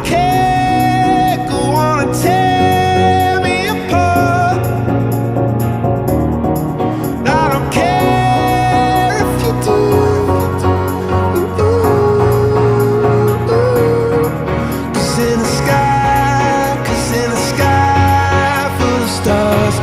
don't care, go on and tear me apart. I don't care if you do. 'Cause in the sky full of stars,